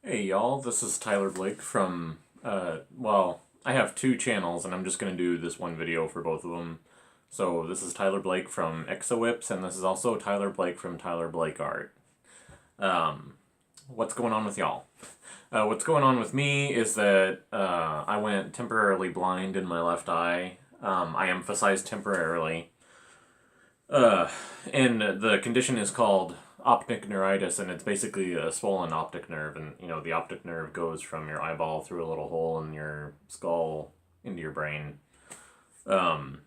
Hey y'all, this is Tyler Blake from, I have two channels and I'm just going to do this one video for both of them. So this is Tyler Blake from Exowhips and this is also Tyler Blake from Tyler Blake Art. What's going on with y'all? What's going on with me is that I went temporarily blind in my left eye. I emphasize temporarily. And the condition is called Opticneuritis, and it's basically a swollen optic nerve. And the optic nerve goes from your eyeball through a little hole in your skull into your brain. And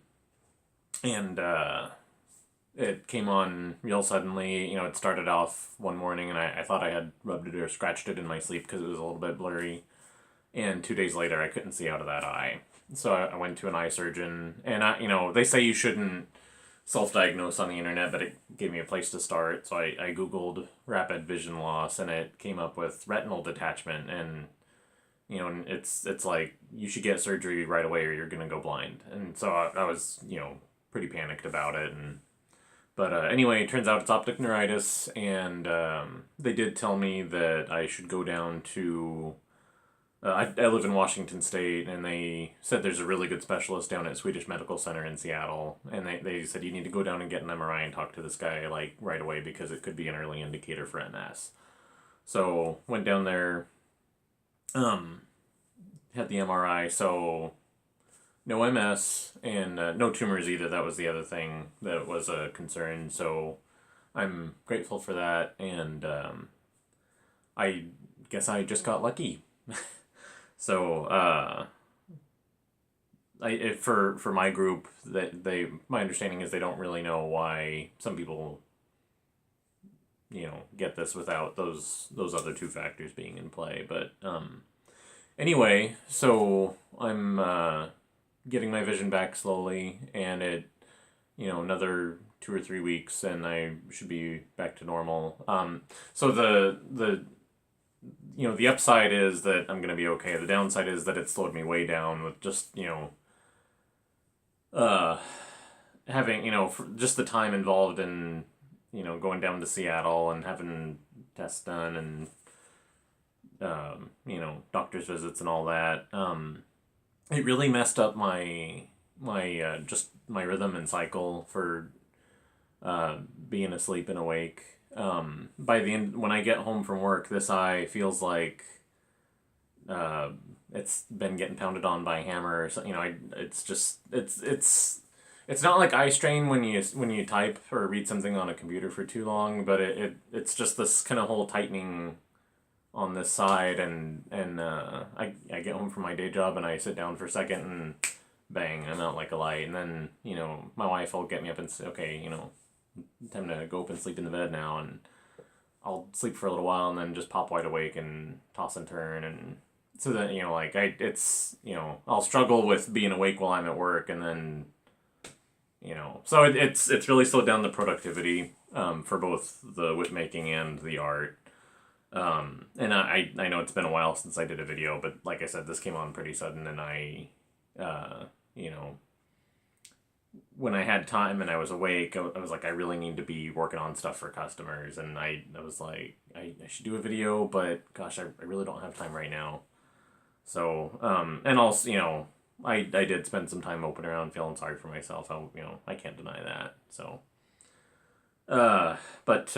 it came on real suddenly. It started off one morning, and I thought I had rubbed it or scratched it in my sleep because it was a little bit blurry. And 2 days later, I couldn't see out of that eye. So I went to an eye surgeon, and they say you shouldn't self-diagnose on the internet, but it gave me a place to start. So I googled rapid vision loss, and it came up with retinal detachment, and it's like you should get surgery right away or you're gonna go blind. And so I was pretty panicked about it, but anyway, it turns out it's optic neuritis, and they did tell me that I should go down to I live in Washington State, and they said there's a really good specialist down at Swedish Medical Center in Seattle, and they said you need to go down and get an MRI and talk to this guy like right away because it could be an early indicator for MS. So went down there, had the MRI, so no MS and no tumors either. That was the other thing that was a concern. So I'm grateful for that, and I guess I just got lucky. So, for my group, that my understanding is they don't really know why some people, get this without those other two factors being in play. But anyway, so I'm getting my vision back slowly, and another 2 or 3 weeks, and I should be back to normal. So the upside is that I'm going to be okay. The downside is that it slowed me way down with just, having, just the time involved in, going down to Seattle and having tests done and, doctor's visits and all that. It really messed up just my rhythm and cycle for, being asleep and awake. By the end, when I get home from work, this eye feels like it's been getting pounded on by a hammer or something. It's not like eye strain when you type or read something on a computer for too long, but it's just this kind of whole tightening on this side, and I get home from my day job and I sit down for a second and bang, I'm out like a light, and then my wife will get me up and say, okay, time to go up and sleep in the bed now, and I'll sleep for a little while and then just pop wide awake and toss and turn, and so that I'll struggle with being awake while I'm at work, and then so it's really slowed down the productivity for both the whip making and the art. And I know it's been a while since I did a video, but like I said, this came on pretty sudden, and I when I had time and I was awake, I was like, I really need to be working on stuff for customers, and I was like, I should do a video, but gosh, I really don't have time right now. So, and also, I did spend some time moping around feeling sorry for myself. I can't deny that. So, but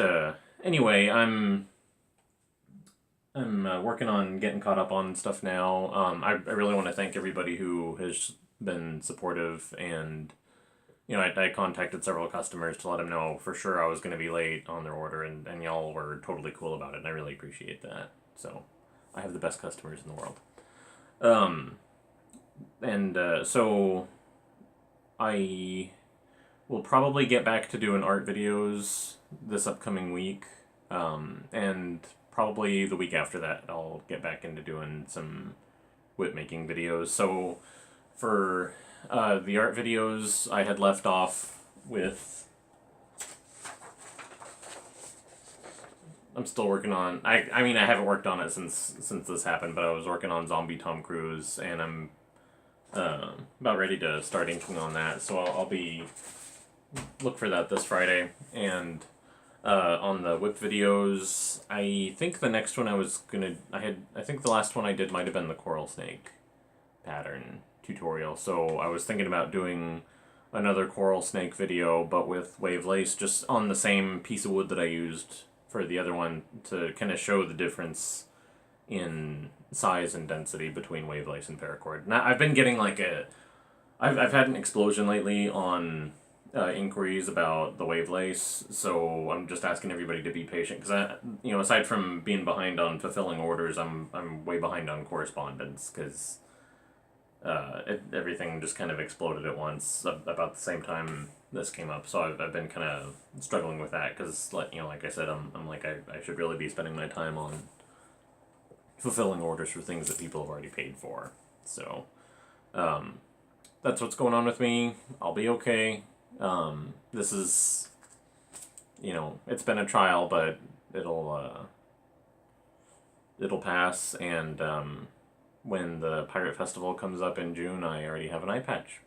anyway, I'm working on getting caught up on stuff now. I really want to thank everybody who has been supportive, and I contacted several customers to let them know for sure I was going to be late on their order, and y'all were totally cool about it, and I really appreciate that. So I have the best customers in the world. So I will probably get back to doing art videos this upcoming week, and probably the week after that I'll get back into doing some whip making videos. So for the art videos, I had left off with, I'm still working on, I haven't worked on it since this happened, but I was working on Zombie Tom Cruise, and I'm about ready to start inking on that, so I'll be, look for that this Friday, and On the whip videos. I think the next one I think the last one I did might have been the coral snake pattern tutorial. So I was thinking about doing another coral snake video, but with wave lace, just on the same piece of wood that I used for the other one, to kind of show the difference in size and density between wave lace and paracord. Now, I've been getting I've had an explosion lately on inquiries about the wave lace, so I'm just asking everybody to be patient, because aside from being behind on fulfilling orders, I'm way behind on correspondence, because everything just kind of exploded at once about the same time this came up. So I've been kind of struggling with that, because like I said, I'm like I should really be spending my time on fulfilling orders for things that people have already paid for. So that's what's going on with me. I'll be okay. This is, it's been a trial, but it'll pass, and when the Pirate Festival comes up in June, I already have an eye patch.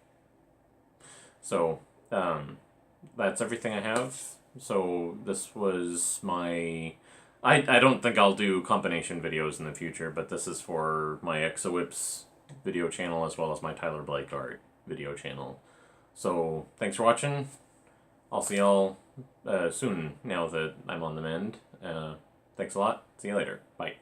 So, that's everything I have. So this was my... I don't think I'll do combination videos in the future, but this is for my Exowhips video channel as well as my Tyler Blake art video channel. So, thanks for watching. I'll see y'all soon now that I'm on the mend. Thanks a lot. See you later. Bye.